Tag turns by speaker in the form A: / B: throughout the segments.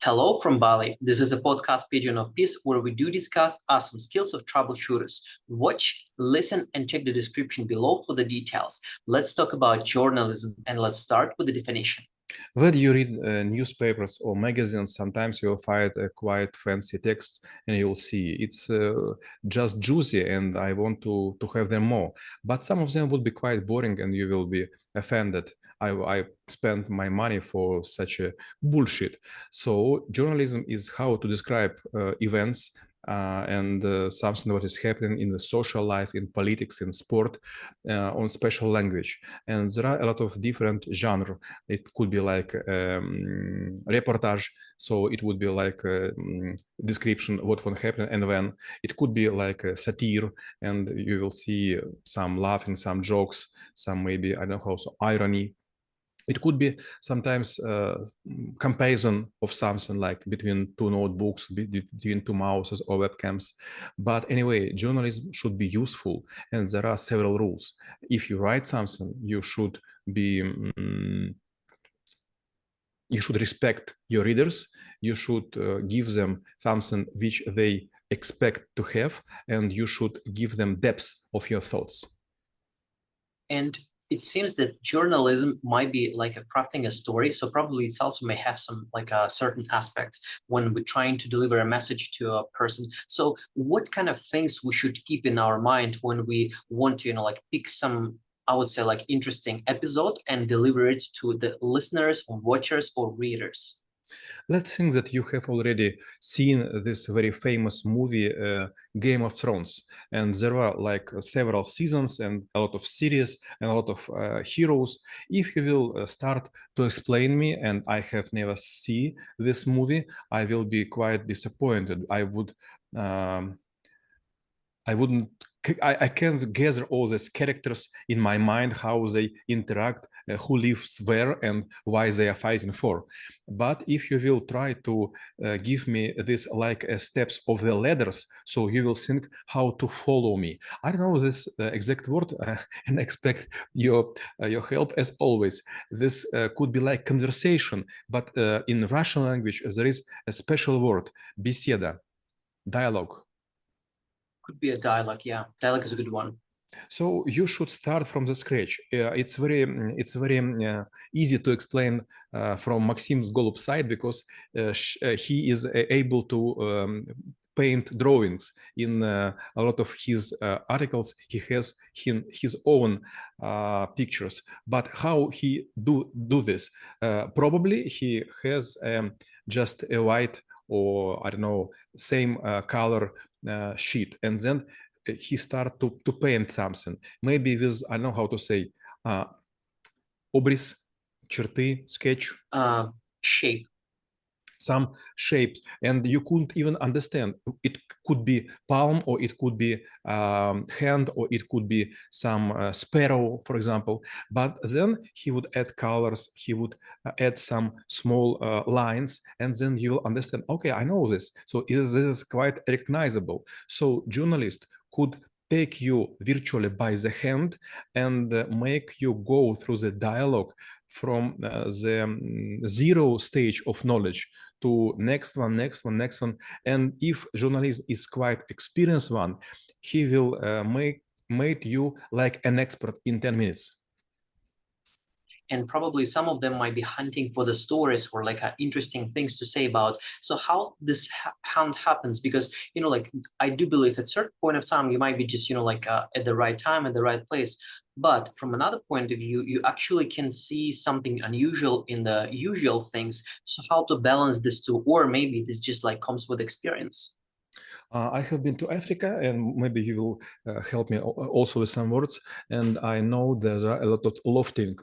A: Hello from Bali. This is a podcast Pigeon of Peace where we do discuss awesome skills of troubleshooters. Watch, listen, and check the description below for the details. Let's talk about journalism and let's start with the definition.
B: When you read newspapers or magazines, sometimes you'll find a quite fancy text and you'll see it's just juicy and I want to have them more. But some of them would be quite boring and you will be offended. I spent my money for such a bullshit. So journalism is how to describe events and something what is happening in the social life, in politics, in sport, on special language. And there are a lot of different genres. It could be like reportage, so it would be like a description what will happen and when. It could be like a satire, and you will see some laughing, some jokes, some maybe, I don't know, also irony. It could be sometimes comparison of something like between two notebooks, between two mouses or webcams. But anyway, journalism should be useful, and there are several rules. If you write something, you should be you should respect your readers. You should give them something which they expect to have, and you should give them depth of your thoughts.
A: And it seems that journalism might be like a crafting a story. So probably it also may have some like certain aspects when we're trying to deliver a message to a person. So what kind of things we should keep in our mind when we want to, like pick some, I would say, like interesting episode and deliver it to the listeners or watchers or readers?
B: Let's think that you have already seen this very famous movie, Game of Thrones, and there were like several seasons and a lot of series and a lot of heroes. If you will start to explain me and I have never seen this movie, I will be quite disappointed. I can't gather all these characters in my mind, how they interact, who lives where, and why they are fighting for. But if you will try to give me this like steps of the ladders, so you will think how to follow me. I don't know this exact word and expect your help as always. This could be like conversation, but in Russian language there is a special word, беседа, dialogue.
A: Could be a dialogue. Yeah, dialogue is a good one.
B: So you should start from the scratch. It's very easy to explain from Maxim's Golub's side because he is able to paint drawings in a lot of his articles. He has his own pictures. But how he do this? Probably he has just a white or I don't know same color sheet, and then he start to paint something, maybe with, I don't know how to say, обрис, черты, sketch.
A: Shape.
B: Some shapes, and you couldn't even understand. It could be palm, or it could be hand, or it could be some sparrow, for example. But then he would add colors, he would add some small lines, and then you will understand, okay, I know this. So this is quite recognizable. So journalist could take you virtually by the hand and make you go through the dialogue from the zero stage of knowledge to next one. And if journalist is quite experienced one, he will make you like an expert in 10 minutes.
A: And probably some of them might be hunting for the stories or like interesting things to say about. So how this hunt happens, because like I do believe at a certain point of time you might be just like at the right time at the right place, but from another point of view you actually can see something unusual in the usual things. So how to balance this two, or maybe this just like comes with experience?
B: I have been to Africa, and maybe you will help me also with some words. And I know there are a lot of looting.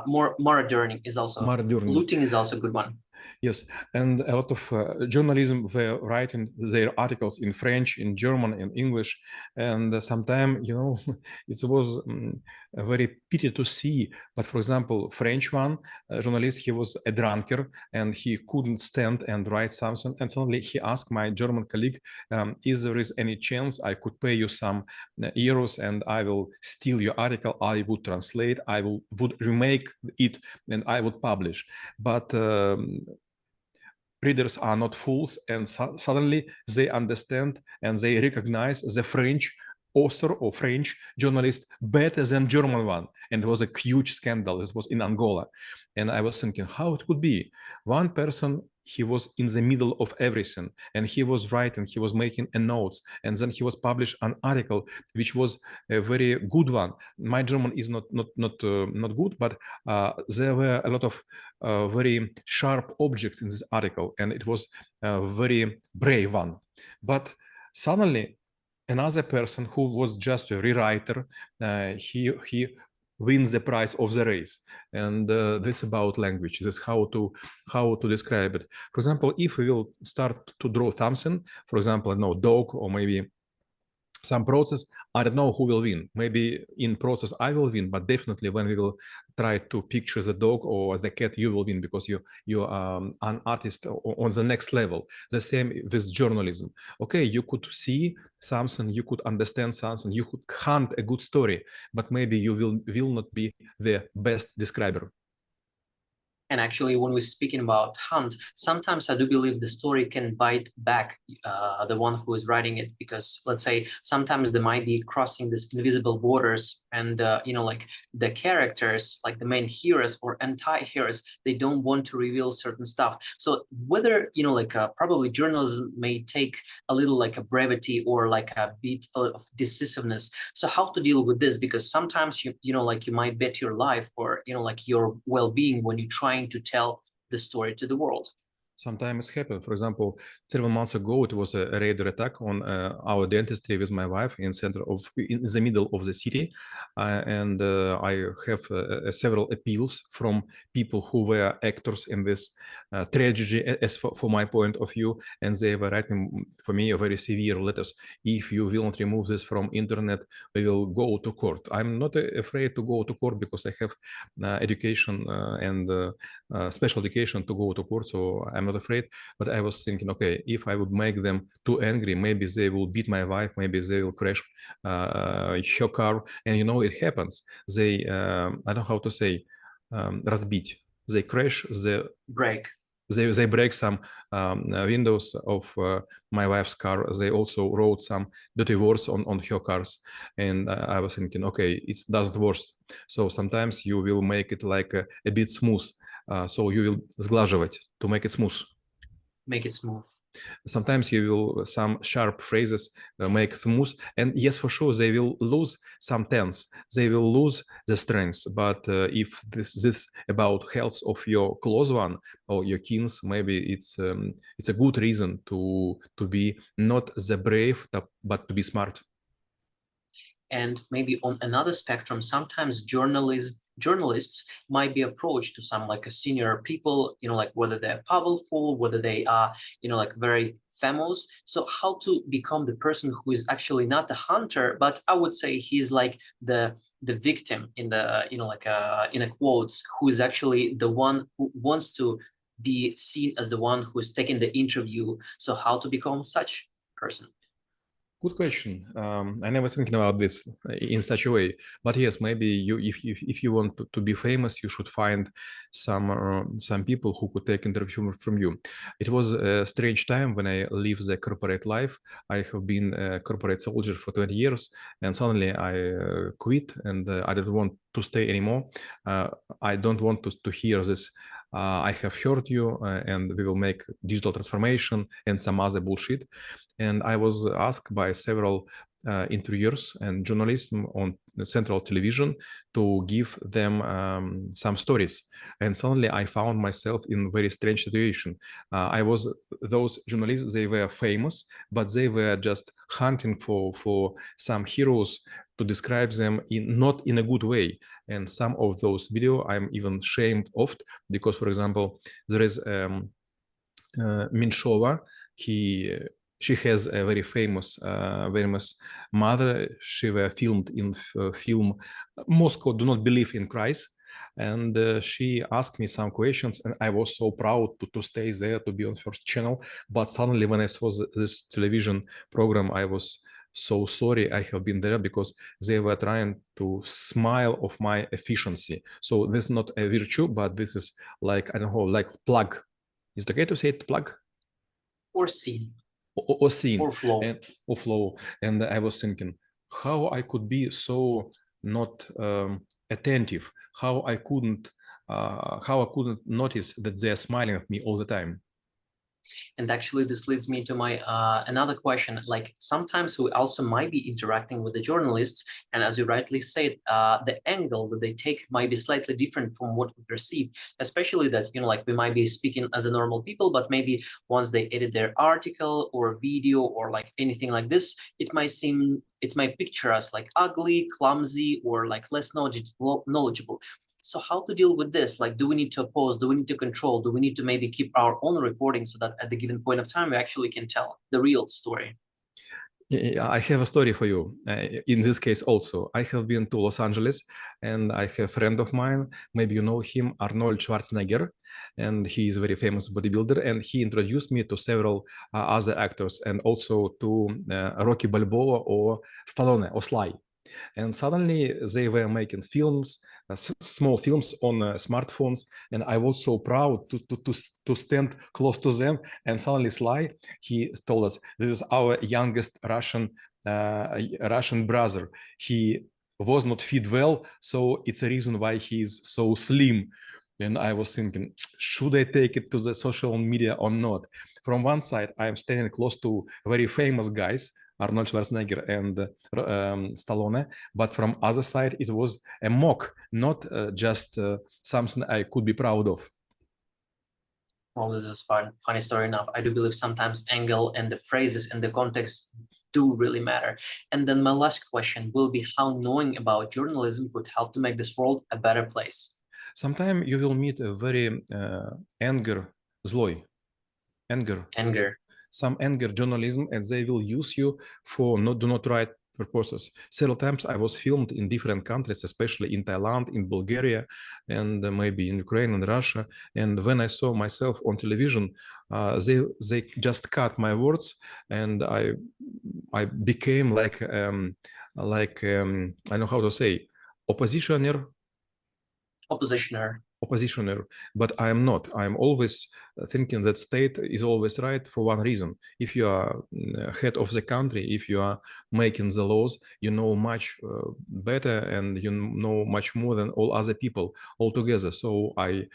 A: More marauding is also
B: Marauding.
A: looting is also a good one.
B: Yes, and a lot of journalism were writing their articles in French, in German, in English, and sometimes, it was a very pity to see. But for example, French one journalist, he was a drunkard and he couldn't stand and write something. And suddenly he asked my German colleague, "Is there is any chance I could pay you some euros and I will steal your article? I would translate, would remake it, and I would publish." But readers are not fools, and suddenly they understand and they recognize the French author or French journalist better than German one. And it was a huge scandal. This was in Angola. And I was thinking how it could be. One person, he was in the middle of everything, and he was writing, he was making a notes, and then he was published an article which was a very good one. My German is not good, but there were a lot of very sharp objects in this article, and it was a very brave one. But suddenly, another person who was just a rewriter, he wins the prize of the race. And this about language. This is how to describe it. For example, if we will start to draw something, for example, dog, or maybe some process, I don't know who will win. Maybe in process I will win, but definitely when we will try to picture the dog or the cat, you will win, because you are an artist on the next level. The same with journalism. Okay, you could see something, you could understand something, you could hunt a good story, but maybe you will not be the best describer.
A: And actually, when we're speaking about hunt, sometimes I do believe the story can bite back the one who is writing it, because let's say sometimes they might be crossing these invisible borders, and like the characters, like the main heroes or anti-heroes, they don't want to reveal certain stuff. So whether probably journalism may take a little like a brevity or like a bit of decisiveness. So how to deal with this? Because sometimes you might bet your life or like your well-being when you try to tell the story to the world.
B: Sometimes it's happened. For example, 7 months ago, it was a raider attack on our dentistry with my wife in the middle of the city, and I have several appeals from people who were actors in this tragedy, as for my point of view, and they were writing for me a very severe letters. If you will not remove this from internet, we will go to court. I'm not afraid to go to court because I have education and special education to go to court, so I'm not afraid. But I was thinking, okay, if I would make them too angry, maybe they will beat my wife, maybe they will crash her car, and it happens. They I don't know how to say, разбить. They crash, they break some windows of my wife's car. They also wrote some dirty words on her cars, and I was thinking, okay, it doesn't work. So sometimes you will make it like a bit smooth. So you will сглаживать to make it smooth.
A: Make it smooth.
B: Sometimes you will some sharp phrases make smooth, and yes, for sure they will lose some tense, they will lose the strength. But if this about health of your close one or your kins, maybe it's a good reason to be not the brave, but to be smart.
A: And maybe on another spectrum, sometimes journalists might be approached to some like a senior people, like whether they're powerful, whether they are, like very famous. So how to become the person who is actually not the hunter, but I would say he's like the victim in the, in a quotes, who is actually the one who wants to be seen as the one who is taking the interview. So how to become such person?
B: Good question. I never thinking about this in such a way, but yes, maybe if you want to be famous, you should find some people who could take interview from you. It was a strange time when I leave the corporate life. I have been a corporate soldier for 20 years, and suddenly I quit, and I don't want to stay anymore. I don't want to hear this. I have heard you, and we will make digital transformation and some other bullshit. And I was asked by several interviewers and journalists on central television to give them some stories. And suddenly I found myself in a very strange situation. Those journalists, they were famous, but they were just hunting for some heroes to describe them not in a good way. And some of those video I'm even ashamed of, because, for example, there is Minshova. She has a very famous mother. She were filmed in film Moscow Do Not Believe in Christ. And she asked me some questions, and I was so proud to stay there, to be on first channel. But suddenly when I saw this television program, I was so sorry I have been there, because they were trying to smile of my efficiency. So this is not a virtue, but this is like, I don't know, like plug. Is it okay to say it, plug?
A: Or scene.
B: Or scene.
A: Or flow.
B: Or flow. And I was thinking how I could be so not attentive, how I couldn't notice that they're smiling at me all the time.
A: And actually, this leads me to my another question. Like, sometimes we also might be interacting with the journalists, and as you rightly said, the angle that they take might be slightly different from what we perceive. Especially that, you know, like, we might be speaking as a normal people, but maybe once they edit their article or video or like anything like this, it might picture us like ugly, clumsy, or like less knowledgeable. So how to deal with this? Like, do we need to oppose? Do we need to control? Do we need to maybe keep our own reporting so that at the given point of time, we actually can tell the real story?
B: I have a story for you. In this case also, I have been to Los Angeles, and I have a friend of mine, maybe you know him, Arnold Schwarzenegger, and he is a very famous bodybuilder, and he introduced me to several other actors, and also to Rocky Balboa or Stallone or Sly. And suddenly they were making films, small films on smartphones, and I was so proud to stand close to them. And suddenly Sly, he told us, this is our youngest Russian brother. He was not fit well, so it's a reason why he's so slim. And I was thinking, should I take it to the social media or not? From one side, I am standing close to very famous guys, Arnold Schwarzenegger and Stallone, but from other side, it was a mock, not just something I could be proud of.
A: Well, this is funny story enough. I do believe sometimes angle and the phrases and the context do really matter. And then my last question will be how knowing about journalism could help to make this world a better place.
B: Sometimes you will meet a very zlой, anger. Some anger journalism, and they will use you for do not right purposes. Several times I was filmed in different countries, especially in Thailand, in Bulgaria, and maybe in Ukraine and Russia. And when I saw myself on television, they just cut my words, and I became like I don't know how to say, oppositioner, but I am not. I'm always thinking that state is always right for one reason. If you are head of the country, if you are making the laws, you know much better, and you know much more than all other people altogether. So I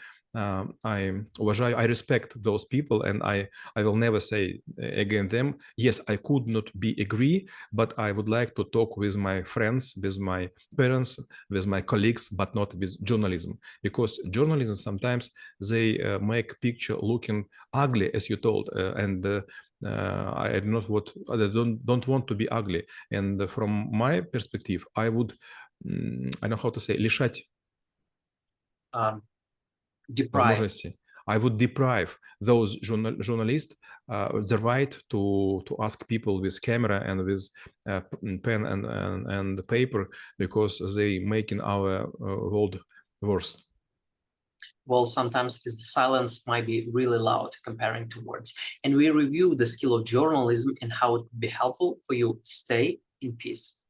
B: respect those people, and I will never say against them. Yes, I could not be agree, but I would like to talk with my friends, with my parents, with my colleagues, but not with journalism, because journalism sometimes they make picture looking ugly, as you told, and I don't want to be ugly. And from my perspective, I would I know how to say лишать возможности. I would deprive those journalists the right to ask people with camera and with pen and paper, because they making our world worse.
A: Well, sometimes the silence might be really loud comparing to words. And we review the skill of journalism and how it could be helpful for you. Stay in peace.